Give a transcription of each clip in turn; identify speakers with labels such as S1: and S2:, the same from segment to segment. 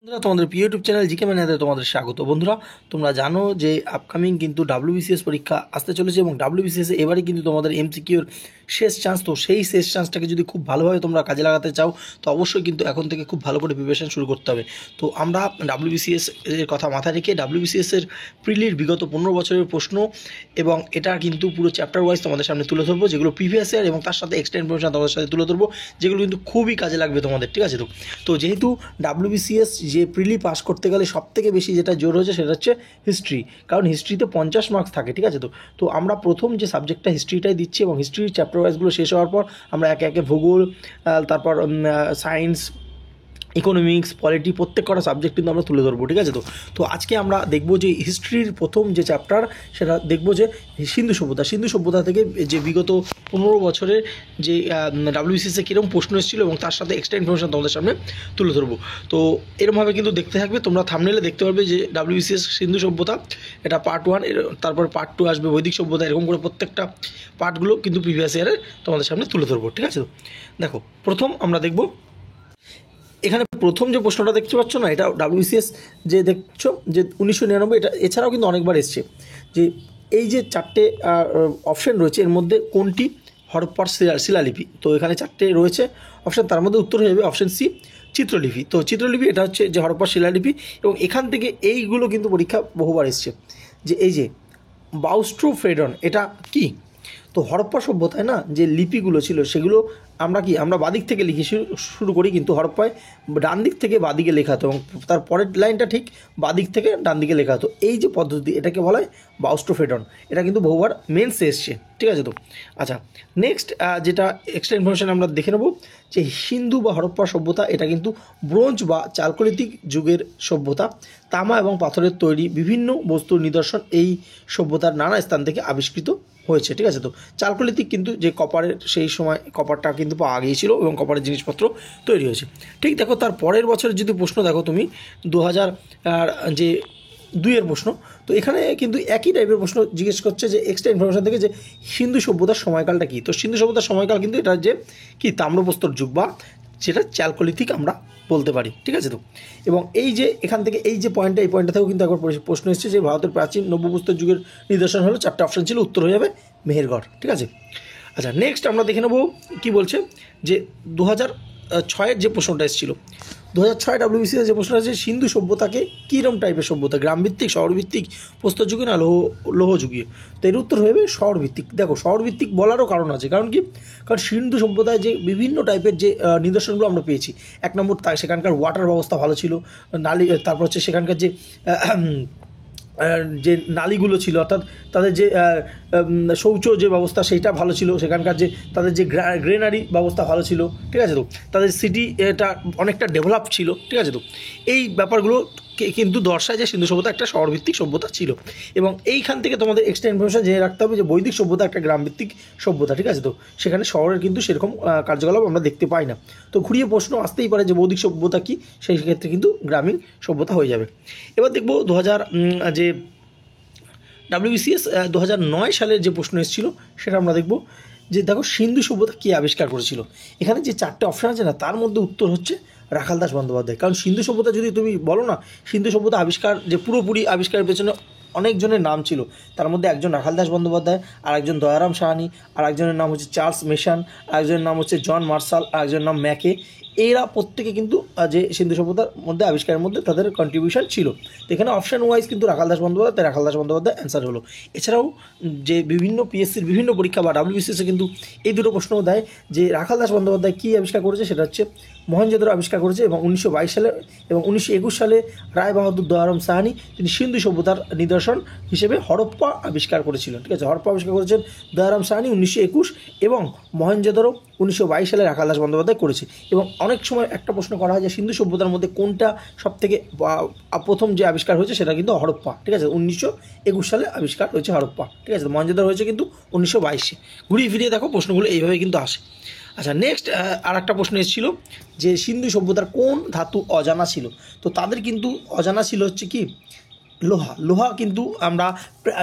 S1: বন্ধুরা, তোমাদের প্রিয় ইউটিউব চ্যানেল জিকে ম্যানেতে তোমাদের স্বাগত। বন্ধুরা, তোমরা জানো যে আপকামিং কিন্তু ডাব্লিউবিসিএস পরীক্ষা আসতে চলেছে এবং ডাব্লিউবিসিএস এবারে কিন্তু তোমাদের এমসিকিউর শেষ চান্স। তো সেই শেষ চান্সটাকে যদি খুব ভালোভাবে তোমরা কাজে লাগাতে চাও তো অবশ্যই কিন্তু এখন থেকে খুব ভালো করে প্রিপারেশন শুরু করতে হবে। তো আমরা ডাব্লিউবিসিএস এর কথা মাথায় রেখে ডাব্লিউবিসিএস এর প্রিলির বিগত 15 বছরের প্রশ্ন এবং এটা কিন্তু পুরো চ্যাপ্টার ওয়াইজ তোমাদের সামনে তুলে ধরবো, যেগুলো প্রিভিয়াস ইয়ার এবং তার সাথে এক্সট্রা ইনফরমেশন তোমাদের সাথে তুলে ধরবো, যেগুলো কিন্তু খুবই কাজে লাগবে তোমাদের। ঠিক আছে? তো যেহেতু ডাব্লিউবিসিএস যে প্রিলি পাস করতে গেলে সবথেকে বেশি যেটা জোর হচ্ছে সেটা হচ্ছে হিস্ট্রি, কারণ হিস্ট্রিতে 50 মার্কস থাকে। ঠিক আছে? তো আমরা প্রথম যে সাবজেক্টটা হিস্ট্রিটাই দিচ্ছি এবং হিস্ট্রির চ্যাপ্টার ওয়াইজগুলো শেষ হওয়ার পর আমরা একে একে ভূগোল, তারপর সায়েন্স, ইকোনমিক্স, পলিটি প্রত্যেক কটা সাবজেক্ট কিন্তু আমরা তুলে ধরবো। ঠিক আছে? তো আজকে আমরা দেখব যে হিস্ট্রির প্রথম যে চ্যাপ্টার সেটা দেখব যে সিন্ধু সভ্যতা থেকে যে বিগত 15 বছরের যে ডাব্লিউবিসিএসে কীরকম প্রশ্ন এসেছিলো এবং তার সাথে এক্সট্রা ইনফরমেশন তোমাদের সামনে তুলে ধরবো। তো এরমভাবে কিন্তু দেখতে থাকবে, তোমরা থাম্বনেলে দেখতে পারবে যে ডাব্লিউবিসিএস সিন্ধু সভ্যতা, এটা পার্ট 1, তারপর পার্ট 2 আসবে বৈদিক সভ্যতা, এরকম করে প্রত্যেকটা পার্টগুলো কিন্তু প্রিভিয়াস ইয়ারে তোমাদের সামনে তুলে ধরবো। ঠিক আছে? দেখো, প্রথম আমরা দেখব এখানে প্রথম যে প্রশ্নটা দেখতে পাচ্ছ না, এটা ডাব্লিউবিসিএস যে দেখছো যে 1999, এটা এছাড়াও কিন্তু অনেকবার এসছে যে এই যে চারটে অপশন রয়েছে এর মধ্যে কোনটি হরপ্পার শিলালিপি। তো এখানে চারটে রয়েছে অপশান, তার মধ্যে উত্তর হয়ে যাবে অপশান সি, চিত্রলিপি। তো চিত্রলিপি এটা হচ্ছে যে হরপ্পার শিলালিপি এবং এখান থেকে এইগুলো কিন্তু পরীক্ষা বহুবার এসছে যে এই যে বাউস্ট্রোফেডন এটা কি। তো হরপ্পা সভ্যতায় না যে লিপিগুলো ছিল সেগুলো আমরা বাদিক থেকে লিখে শুরু করি, কিন্তু হরপ্পায় ডান দিক থেকে বাদিকে লেখা হতো এবং তার পরের লাইনটা ঠিক বাদিক থেকে ডান দিকে লেখা হতো। এই যে পদ্ধতি এটাকে বলা হয় বাউস্ট্রোফেডন, এটা কিন্তু বহুবার মেন্সে এসছে। ঠিক আছে? তো আচ্ছা, নেক্সট যেটা এক্সট্রা ইনফরমেশন আমরা দেখে নেব যে সিন্ধু বা হরপ্পা সভ্যতা এটা কিন্তু ব্রোঞ্জ বা চালকোলিথিক যুগের সভ্যতা। তামা এবং পাথরের তৈরি বিভিন্ন বস্তুর নিদর্শন এই সভ্যতার নানা স্থান থেকে আবিষ্কৃত হয়েছে। ঠিক আছে? তো চালকোলিথিক কিন্তু যে কপারের, সেই সময় কপারটা কিন্তু পাওয়া গিয়েছিল এবং কপারের জিনিসপত্র তৈরি হয়েছে। ঠিক দেখো, তার পরের বছরের যদি প্রশ্ন দেখো তুমি 2000 যে 2-এর প্রশ্ন, তো এখানে কিন্তু একই টাইপের প্রশ্ন জিজ্ঞেস করছে যে এক্সট্রা ইনফরমেশন থেকে যে সিন্ধু সভ্যতার সময়কালটা কী। তো সিন্ধু সভ্যতার সময়কাল কিন্তু এটা যে কি তাম্রপ্রস্তর যুগ বা যেটা চ্যালকোলিথিক আমরা বলতে পারি। ঠিক আছে? তো এবং এই যে এখান থেকে এই যে পয়েন্টটা, এই পয়েন্টটা থেকেও কিন্তু একবার প্রশ্ন এসেছে যে ভারতের প্রাচীন নব্যপ্রস্তর যুগের নিদর্শন হলো, চারটে অপশান ছিল, উত্তর হয়ে যাবে মেহেরগড়। ঠিক আছে? আচ্ছা, নেক্সট আমরা দেখে নেব কী বলছে যে 2006-এর যে প্রশ্নটা এসেছিলো, 2006 ডাব্লিউবিসিএস যে প্রশ্নটা আছে, সিন্ধু সভ্যতাকে কীরকম টাইপের সভ্যতা, গ্রামভিত্তিক, শহরভিত্তিক, প্রস্তরযুগীয় না লৌহযুগীয়। তো এর উত্তর হবে শহরভিত্তিক। দেখো, শহরভিত্তিক বলারও কারণ আছে, কারণ কি, কারণ সিন্ধু সভ্যতায় যে বিভিন্ন টাইপের যে নিদর্শনগুলো আমরা পেয়েছি, এক নম্বর সেখানকার ওয়াটার ব্যবস্থা ভালো ছিল, তারপর হচ্ছে সেখানকার যে নালীগুলো ছিল, অর্থাৎ তাদের যে শৌচ যে ব্যবস্থা সেইটা ভালো ছিল, সেখানকার যে তাদের যে গ্রেনারি ব্যবস্থা ভালো ছিল। ঠিক আছে? তো তাদের সিটি এটা অনেকটা ডেভেলপ ছিল। ঠিক আছে? তো এই ব্যাপারগুলো কিন্তু দর্শায় যে সিন্ধু সভ্যতা একটা শহরভিত্তিক সভ্যতা ছিল। এবং এইখান থেকে তোমাদের এক্সট্রা ইনফরমেশন জেনে রাখতে হবে যে বৈদিক সভ্যতা একটা গ্রামভিত্তিক সভ্যতা। ঠিক আছে? তো সেখানে শহরের কিন্তু সেরকম কার্যকলাপ আমরা দেখতে পাই না। তো ঘুরিয়ে প্রশ্ন আসতেই পারে যে বৈদিক সভ্যতা কী, সেই ক্ষেত্রে কিন্তু গ্রামীণ সভ্যতা হয়ে যাবে। এবার দেখব 2000 যে ডাব্লিউবিসিএস 2009 সালের যে প্রশ্ন এসেছিল সেটা আমরা দেখব যে দেখো, সিন্ধু সভ্যতা কে আবিষ্কার করেছিল। এখানে যে চারটে অপশান আছে না, তার মধ্যে উত্তর হচ্ছে রাখালদাস বন্দ্যোপাধ্যায়। কারণ সিন্ধু সভ্যতা যদি তুমি বলো না, সিন্ধু সভ্যতা আবিষ্কার যে পুরোপুরি আবিষ্কারের পেছনে অনেকজনের নাম ছিল, তার মধ্যে একজন রাখালদাস বন্দ্যোপাধ্যায়, আর একজন দয়ারাম সাহানি, আর একজনের নাম হচ্ছে চার্লস মেশান, আর একজনের নাম হচ্ছে জন মার্শাল, আর একজনের নাম ম্যাকে। এরা প্রত্যেকে কিন্তু যে সিন্ধু সভ্যতার মধ্যে আবিষ্কারের মধ্যে তাদের কন্ট্রিবিউশন ছিল। তো এখানে অপশান ওয়াইজ কিন্তু রাখালদাস বন্দ্যোপাধ্যায় অ্যান্সার হলো। এছাড়াও যে বিভিন্ন পিএসসির বিভিন্ন পরীক্ষা বা ডাব্লিউবিসিএসে কিন্তু এই দুটো প্রশ্নও দেয় যে রাখালদাস বন্দ্যোপাধ্যায় কী আবিষ্কার করেছে, সেটা হচ্ছে মহেঞ্জোদারো আবিষ্কার করেছে এবং 1922 সালে এবং 1921 সালে রায় বাহাদুর দয়ারাম সাহানি তিনি সিন্ধু সভ্যতার নিদর্শন হিসেবে হরপ্পা আবিষ্কার করেছিলেন। ঠিক আছে? হরপ্পা আবিষ্কার করেছেন দয়ারাম সাহানি 1921 এবং মহেঞ্জোদারো 1922 সালে রাখালদাস বন্দ্যোপাধ্যায় করেছে। এবং অনেক সময় একটা প্রশ্ন করা হয় যে সিন্ধু সভ্যতার মধ্যে কোনটা সবথেকে প্রথম যে আবিষ্কার হয়েছে, সেটা কিন্তু হরপ্পা। ঠিক আছে? 1921 সালে আবিষ্কার হয়েছে হরপ্পা। ঠিক আছে? মহেঞ্জোদারো হয়েছে কিন্তু 1922-এ। ঘুরিয়ে ফিরিয়ে দেখো প্রশ্নগুলো এইভাবে কিন্তু আসে। আচ্ছা, নেক্সট আর একটা প্রশ্ন এসেছিল যে সিন্ধু সভ্যতার কোন ধাতু অজানা ছিল। তো তাদের কিন্তু অজানা ছিল হচ্ছে কি লোহা লোহা কিন্তু আমরা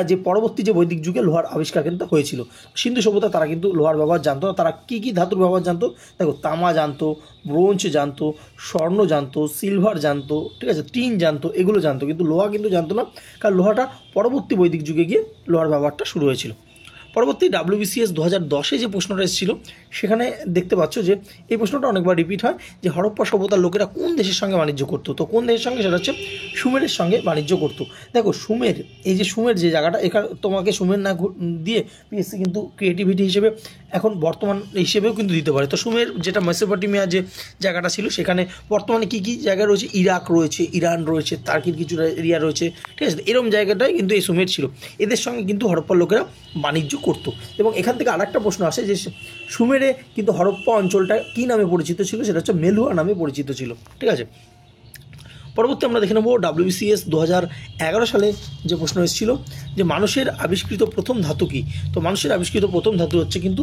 S1: যে পরবর্তী যে বৈদিক যুগে লোহার আবিষ্কার কিন্তু হয়েছিল। সিন্ধু সভ্যতা তারা কিন্তু লোহার ব্যবহার জানতো না। তারা কী কী ধাতুর ব্যবহার জানতো? দেখো, তামা জানতো, ব্রোঞ্জ জানতো, স্বর্ণ জানতো, সিলভার জানতো, ঠিক আছে, টিন জানতো, এগুলো জানতো, কিন্তু লোহা কিন্তু জানতো না, কারণ লোহাটা পরবর্তী বৈদিক যুগে গিয়ে লোহার ব্যবহারটা শুরু হয়েছিল। পরবর্তী WBCS 2010-এ যে প্রশ্নটা এসেছিল, সেখানে দেখতে পাচ্ছ যে এই প্রশ্নটা অনেকবার রিপিট হয়, যে হরপ্পা সভ্যতার লোকেরা কোন দেশের সঙ্গে বাণিজ্য করতো? তো কোন দেশের সঙ্গে? সেটা হচ্ছে সুমেরের সঙ্গে বাণিজ্য করতো। দেখো, সুমের, এই যে সুমের যে জায়গাটা, এখানে তোমাকে সুমের না দিয়ে পিএসসি কিন্তু ক্রিয়েটিভিটি হিসেবে এখন বর্তমান হিসেবেও কিন্তু দিতে পারে। তো সুমের যেটা মেসোপটেমিয়া যে জায়গাটা ছিল, সেখানে বর্তমানে কী কী জায়গা রয়েছে? ইরাক রয়েছে, ইরান রয়েছে, তার্কির কিছু এরিয়া রয়েছে, ঠিক আছে। এরকম জায়গাটাই কিন্তু এই সুমের ছিল। এদের সঙ্গে কিন্তু হরপ্পার লোকেরা বাণিজ্য করতো। এবং এখান থেকে আরেকটা প্রশ্ন আসে যে সুমেরে কিন্তু হরপ্পা অঞ্চলটা কী নামে পরিচিত ছিল? সেটা হচ্ছে মেলুয়া নামে পরিচিত ছিল, ঠিক আছে। পরবর্তী আমরা দেখে নেব WBCS 2011 সালে যে প্রশ্ন এসেছিল, যে মানুষের আবিষ্কৃত প্রথম ধাতু কী? তো মানুষের আবিষ্কৃত প্রথম ধাতু হচ্ছে কিন্তু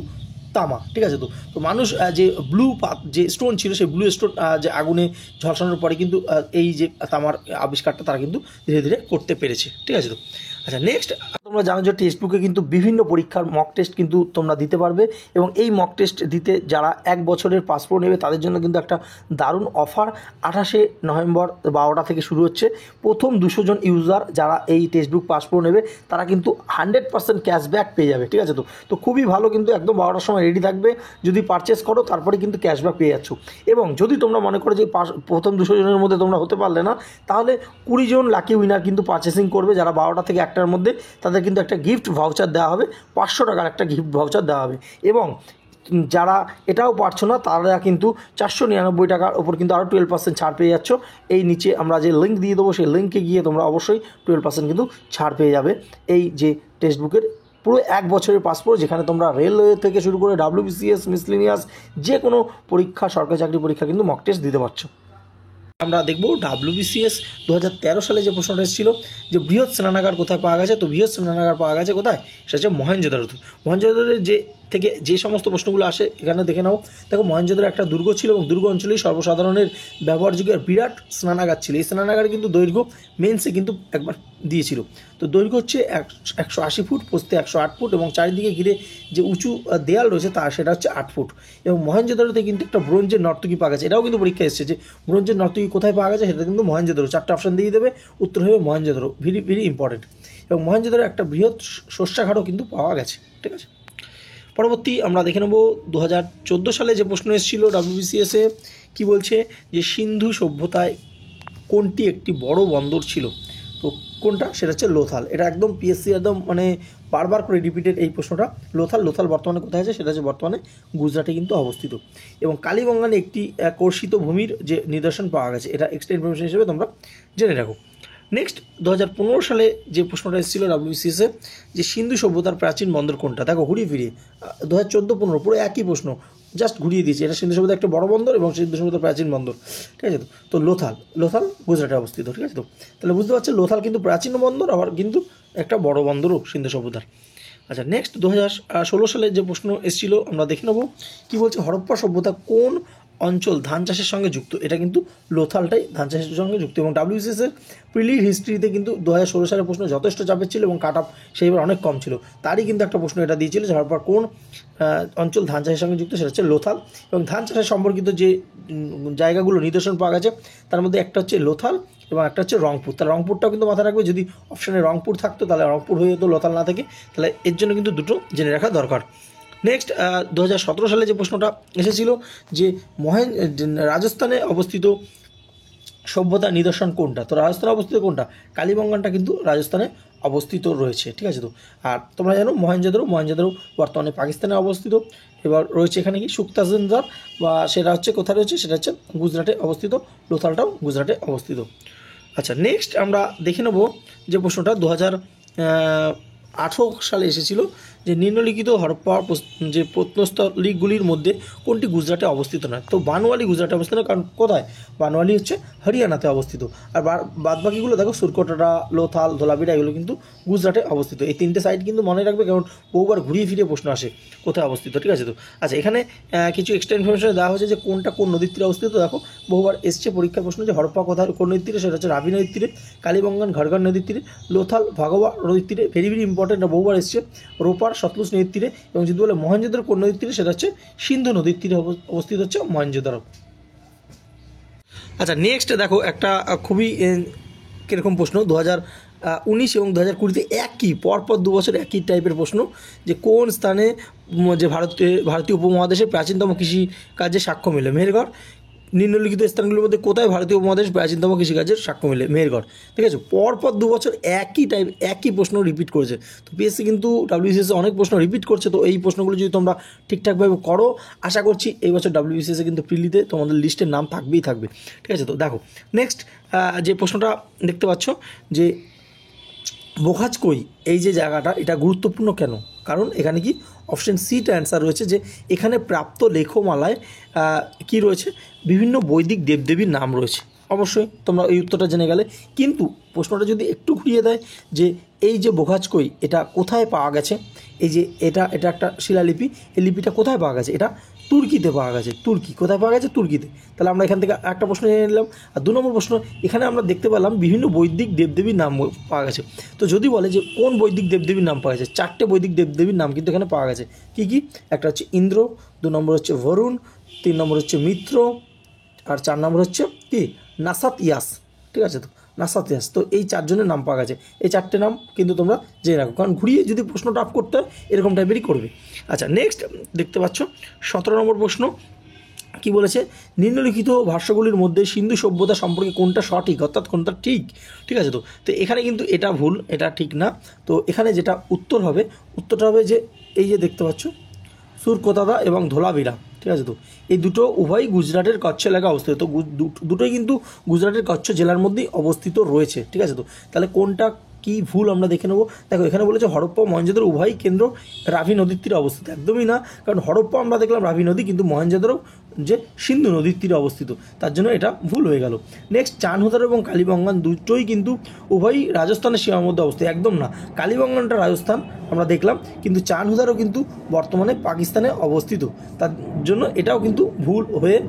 S1: তামা, ঠিক আছে। তো মানুষ যে ব্লু যে স্টোন ছিল, সেই ব্লু স্টোন যে আগুনে ঝলসানোর পরে কিন্তু এই যে তামার আবিষ্কারটা তারা কিন্তু ধীরে ধীরে করতে পেরেছে, ঠিক আছে। তো আচ্ছা, নেক্সট তোমরা জানো যে টেক্সট বুকে কিন্তু বিভিন্ন পরীক্ষার মক টেস্ট কিন্তু তোমরা দিতে পারবে, এবং এই মক টেস্ট দিতে যারা 1 বছরের পাসপোর্ট নেবে তাদের জন্য কিন্তু একটা দারুণ অফার 28শে নভেম্বর 12টা থেকে শুরু হচ্ছে। প্রথম 200 জন ইউজার যারা এই টেক্সট বুক পাসপোর্ট নেবে তারা কিন্তু 100% ক্যাশব্যাক পেয়ে যাবে, ঠিক আছে। তো খুবই ভালো, কিন্তু একদম 12টার সময় রেডি থাকবে। যদি পারচেস করো তারপরে কিন্তু ক্যাশব্যাক পেয়ে যাচ্ছ। এবং যদি তোমরা মনে করো যে প্রথম 200 জনের মধ্যে তোমরা হতে পারলে না, তাহলে 20 জন লাকি উইনার কিন্তু পারচেসিং করবে, যারা 12টা থেকে 1টার মধ্যে, তাদের কিন্তু একটা গিফট ভাউচার দেওয়া হবে, 500 টাকার একটা গিফট ভাউচার দেওয়া হবে। এবং যারা এটাও পারছো না, তারা কিন্তু 499 টাকার ওপর কিন্তু আরও 12% ছাড় পেয়ে যাচ্ছ। এই নিচে আমরা যে লিঙ্ক দিয়ে দেবো, সেই লিঙ্কে গিয়ে তোমরা অবশ্যই 12% কিন্তু ছাড় পেয়ে যাবে এই যে টেক্সট বুকের পুরো 1 বছরের পাসপোর্ট, যেখানে তোমরা রেলওয়ে থেকে শুরু করে WBCS, মিসলিনিয়াস যে কোনো পরীক্ষা, সরকারি চাকরি পরীক্ষা কিন্তু মক টেস্ট দিতে পারছো। আমরা দেখব WBCS 2013 সালে যে প্রশ্নটা এসেছিল, যে বৃহৎ স্নানাগার কোথায় পাওয়া গেছে? তো বৃহৎ স্নানাগার পাওয়া গেছে কোথায়? সেটা হচ্ছে মহেঞ্জোদারোতে। মহেঞ্জোদারোর থেকে যে সমস্ত প্রশ্নগুলো আসে এখানে দেখে নাও। দেখো, মহেঞ্জোদারো একটা দুর্গ ছিল, এবং দুর্গ অঞ্চলেই সর্বসাধারণের ব্যবহারযোগ্য বিরাট স্নানাগার ছিল। এই স্নানাগার কিন্তু দৈর্ঘ্য মেন্সে কিন্তু একবার দিয়েছিল। তো দৈর্ঘ্য হচ্ছে 180 ফুট, প্রস্থে 108 ফুট, এবং চারিদিকে ঘিরে যে উঁচু দেয়াল রয়েছে সেটা হচ্ছে 8 ফুট। এবং মহেঞ্জোদারোতে কিন্তু একটা ব্রোঞ্জের নর্তকী পাওয়া গেছে। এটাও কিন্তু পরীক্ষা এসেছে যে ব্রোঞ্জের নর্তকী কোথায় পাওয়া গেছে, সেটা কিন্তু মহেঞ্জোদারো। 4টা অপশন দিয়ে দেবে, উত্তর হবে মহেঞ্জোদারো। Very very important. এবং মহেঞ্জোদারো একটা বৃহৎ শস্যাগারও কিন্তু পাওয়া গেছে, ঠিক আছে। পরবর্তী আমরা দেখে নেব 2014 সালে যে প্রশ্ন এসেছিল WBCS-এ, কী বলছে, যে সিন্ধু সভ্যতায় কোনটি একটি বড় বন্দর ছিল? তো কোনটা? সেটা হচ্ছে লোথাল। এটা একদম পিএসসি একদম মানে বারবার করে রিপিটেড এই প্রশ্নটা। লোথাল বর্তমানে কোথায় আছে? সেটা হচ্ছে বর্তমানে গুজরাটে কিন্তু অবস্থিত। এবং কালীবঙ্গানে একটি কর্ষিত ভূমির যে নিদর্শন পাওয়া গেছে, এটা এক্সট্রা ইনফরমেশন হিসেবে তোমরা জেনে রাখো। নেক্সট 2015 সালে যে প্রশ্নটা এসেছিল WBCS-এ, যে সিন্ধু সভ্যতার প্রাচীন বন্দর কোনটা? দেখো, ঘুরিয়ে ফিরিয়ে 2014-15 পুরো একই প্রশ্ন, জাস্ট ঘুরিয়ে দিয়েছে। এটা সিন্ধু সভ্যতার একটা বড় বন্দর এবং সিন্ধু সভ্যতার প্রাচীন বন্দর, ঠিক আছে। তো লোথাল গুজরাটে অবস্থিত, ঠিক আছে। তো তাহলে বুঝতে পারছি লোথাল কিন্তু প্রাচীন বন্দর, আবার কিন্তু একটা বড় বন্দরও সিন্ধু সভ্যতার। আচ্ছা, নেক্সট 2016 সালে যে প্রশ্ন এসেছিল আমরা দেখে নেব, কী বলছে, হরপ্পা সভ্যতা কোন অঞ্চল ধান চাষের সঙ্গে যুক্ত? এটা কিন্তু লোথালটাই ধান চাষের সঙ্গে যুক্ত। এবং WBCS-এর প্রিলি হিস্ট্রিতে কিন্তু 2016 সালের প্রশ্ন যথেষ্ট চাপের ছিল, এবং কাট অফ সেইবার অনেক কম ছিল। তারই কিন্তু একটা প্রশ্ন এটা দিয়েছিল যে হরপ্পার কোন অঞ্চল ধান চাষের সঙ্গে যুক্ত, সেটা হচ্ছে লোথাল। এবং ধান চাষের সম্পর্কিত যে জায়গাগুলো নিদর্শন পাওয়া গেছে, তার মধ্যে একটা হচ্ছে লোথাল এবং একটা হচ্ছে রংপুর। তাহলে রংপুরটাও কিন্তু মাথায় রাখবে, যদি অপশানে রংপুর থাকতো তাহলে রংপুর হয়ে যেত, লোথাল না থেকে। তাহলে এর জন্য কিন্তু দুটো জেনে রাখা দরকার। নেক্সট 2017 সালে যে প্রশ্নটা এসেছিল, যে রাজস্থানে অবস্থিত সভ্যতা নিদর্শন কোনটা? তো রাজস্থানে অবস্থিত কোনটা? কালীবঙ্গানটা কিন্তু রাজস্থানে অবস্থিত রয়েছে, ঠিক আছে। তো আর তোমরা জানো মহেঞ্জোদারো বর্তমানে পাকিস্তানে অবস্থিত। এবার রয়েছে এখানে কি সুক্তাজেন্দার, বা সেটা হচ্ছে কোথায় রয়েছে? সেটা হচ্ছে গুজরাটে অবস্থিত। লোথালটাও গুজরাটে অবস্থিত। আচ্ছা, নেক্সট আমরা দেখে নেব যে প্রশ্নটা 2018 সালে এসেছিল, যে নিম্নলিখিত হরপ্পা যে প্রত্নস্থলীগুলির মধ্যে কোনটি গুজরাটে অবস্থিত নয়? তো বানওয়ালি গুজরাটে অবস্থিত নয়, কারণ কোথায়? বানওয়ালি হচ্ছে হরিয়ানাতে অবস্থিত। আর বাদবাকিগুলো দেখো সুরকোটরা, লোথাল, ধোলাবিরা এগুলো কিন্তু গুজরাটে অবস্থিত। এই তিনটে সাইট কিন্তু মনে রাখবে, কারণ বহুবার ঘুরিয়ে ফিরে প্রশ্ন আসে কোথায় অবস্থিত, ঠিক আছে? তো আচ্ছা, এখানে কিছু এক্সট্রা ইনফরমেশন দেওয়া হয়েছে যে কোনটা কোন নদীর তীরে অবস্থিত। দেখো বহুবার এসছে পরীক্ষার প্রশ্ন যে হরপ্পা কোথায় কোন নদীর তীরে, সেটা হচ্ছে রাভি নদীর তীরে, কালীবঙ্গান ঘরঘর নদীর তীরে, লোথাল ভাগোয়া নদীর তীরে, ভেরি ভেরি ইম্পর্টেন্ট, বহুবার এসছে রোপার সতলুজ নদীর তীরে, এবং যদি বলে মহেঞ্জোদারো কোন নদীর তীরে, সেটা হচ্ছে সিন্ধু নদীর তীরে অবস্থিত হচ্ছে মহেঞ্জোদারো। আচ্ছা, নেক্সট দেখো একটা খুবই কীরকম প্রশ্ন, 2019 এবং 2020 একই পরপর 2 বছর একই টাইপের প্রশ্ন, যে কোন স্থানে যে ভারতীয় উপমহাদেশে প্রাচীনতম কৃষিকাজের সাক্ষ্য মেলে? মেহেরগড়। নিম্নলিখিত স্থানগুলোর মধ্যে কোথায় ভারতীয় উপমহাদেশ প্রাচীনতম কৃষিকাজের সাক্ষ্য মেলে? মেহেরগড়। ঠিক আছে, পরপর 2 বছর একই প্রশ্ন রিপিট করেছে। তো পিএসসি কিন্তু WBCS অনেক প্রশ্ন রিপিট করছে। তো এই প্রশ্নগুলো যদি তোমরা ঠিকঠাকভাবে করো, আশা করছি এই বছর WBCS কিন্তু প্রিলিতে তোমাদের লিস্টের নাম থাকবেই থাকবে। ঠিক আছে, তো দেখো নেক্সট যে প্রশ্নটা দেখতে পাচ্ছ যে বোখাজকই এই যে জায়গাটা, এটা গুরুত্বপূর্ণ কেন? কারণ এখানে কি অপশন সিটা অ্যান্সার রয়েছে, যে এখানে প্রাপ্ত লেখমালায় কি রয়েছে? বিভিন্ন বৈদিক দেবদেবীর নাম রয়েছে। অবশ্যই তোমরা এই উত্তরটা জেনে গেলে, কিন্তু প্রশ্নটা যদি একটু ঘুরিয়ে দেয় যে এই যে বোখাজকই এটা কোথায় পাওয়া গেছে, এই যে এটা একটা শিলালিপি, এই লিপিটা কোথায় পাওয়া গেছে? এটা তুর্কিতে পাওয়া গেছে। তুর্কি কোথায় পাওয়া গেছে? তুর্কিতে। তাহলে আমরা এখান থেকে একটা প্রশ্ন জেনে নিলাম। আর 2 নম্বর প্রশ্ন, এখানে আমরা দেখতে পেলাম বিভিন্ন বৈদিক দেবদেবীর নাম পাওয়া গেছে। তো যদি বলে যে কোন বৈদিক দেবদেবীর নাম পাওয়া গেছে, 4টে বৈদিক দেবদেবীর নাম কিন্তু এখানে পাওয়া গেছে। কি কি? একটা হচ্ছে ইন্দ্র, 2 নম্বর হচ্ছে বরুণ, 3 নম্বর হচ্ছে মিত্র, আর 4 নম্বর হচ্ছে কি? নাসাতিয়াস। ঠিক আছে, তো নাসাতিয়াস। তো এই 4 জনের নাম পাওয়া গেছে। এই 4টে নাম কিন্তু তোমরা জেনে রাখো, কারণ ঘুরিয়ে যদি প্রশ্ন টাফ করতে হয় এরকম টাইপেরই করবে। আচ্ছা, নেক্সট দেখতে পাচ্ছ 17 নম্বর প্রশ্ন কি বলেছে? নিম্নলিখিত ভাষ্যগুলির মধ্যে সিন্ধু সভ্যতা সম্পর্কে কোনটা সঠিক, অর্থাৎ কোনটা ঠিক? ঠিক আছে, তো এখানে কিন্তু এটা ভুল, এটা ঠিক না। তো এখানে যেটা উত্তরটা হবে যে এই যে দেখতে পাচ্ছ সুরকোতাদা এবং ধোলাবিরা। ঠিক আছে, তো এই দুটো উভয়ই গুজরাটের কচ্ছ এলাকায় অবস্থিত। তো দুটোই কিন্তু গুজরাটের কচ্ছ জেলার মধ্যেই অবস্থিত রয়েছে। ঠিক আছে, তো তাহলে কোনটা কি ভুল আমরা দেখে নেবো। দেখো এখানে বলেছে হরপ্পা মহেঞ্জোদারো উভয় কেন্দ্র রাভি নদীর তীরে অবস্থিত। একদমই না, কারণ হরপ্পা আমরা দেখলাম রাভি নদী, কিন্তু মহেঞ্জোদারো যে সিন্ধু নদীর তীরে অবস্থিত, তার জন্য এটা ভুল হয়ে গেল। নেক্সট চানহুদারো এবং কালীবঙ্গান দুটোই কিন্তু উভয়ই রাজস্থানের সীমার মধ্যে অবস্থিত। একদম না, কালীবঙ্গানটা রাজস্থান আমরা দেখলাম, কিন্তু চানহুদারও কিন্তু বর্তমানে পাকিস্তানে অবস্থিত, তার জন্য এটাও কিন্তু ভুল হয়ে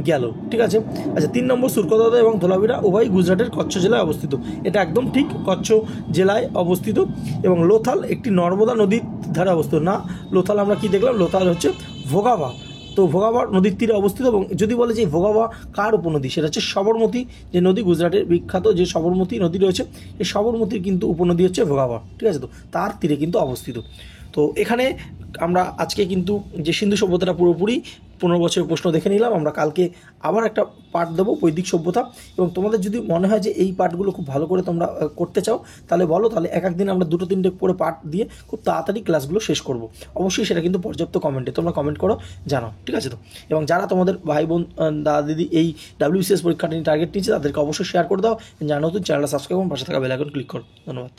S1: গেল। ঠিক আছে, আচ্ছা 3 নম্বর সুরকোতাদা এবং ধোলাবিরা উভয় গুজরাটের কচ্ছ জেলায় অবস্থিত। এটা একদম ঠিক, কচ্ছ জেলায় অবস্থিত। এবং লোথাল একটি নর্মদা নদীর ধারে অবস্থিত না। লোথাল আমরা কি দেখলাম? লোথাল হচ্ছে ভোগাভা। তো ভোগাভা নদীর তীরে অবস্থিত। এবং যদি বলে যে ভোগাভা কার উপনদী, সেটা হচ্ছে সবরমতী যে নদী, গুজরাটের বিখ্যাত যে সবরমতী নদী রয়েছে, এই সবরমতীর কিন্তু উপনদী হচ্ছে ভোগাভা। ঠিক আছে, তো তার তীরে কিন্তু অবস্থিত। তো এখানে আমরা আজকে কিন্তু যে সিন্ধু সভ্যতাটা পুরোপুরি 15 বছরের প্রশ্ন দেখে নিলাম। আমরা কালকে আবার একটা পার্ট দেবো বৈদিক সভ্যতা। এবং তোমাদের যদি মনে হয় যে এই পার্টগুলো খুব ভালো করে তোমরা করতে চাও, তাহলে বলো, তাহলে এক দিন আমরা 2-3টে করে পার্ট দিয়ে খুব তাড়াতাড়ি ক্লাসগুলো শেষ করব। অবশ্যই সেটা কিন্তু পর্যাপ্ত কমেন্টে তোমরা কমেন্ট করো, জানাও। ঠিক আছে, তো এবং যারা তোমাদের ভাই বোন দাদা দিদি এই WBCS পরীক্ষাটি টার্গেট নিচ্ছে, তাদেরকে অবশ্যই শেয়ার করে দাও। যারা নতুন চ্যানেলটা সাবস্ক্রাইব করুন, পাশে থাকা বেল আইকন ক্লিক করো। ধন্যবাদ।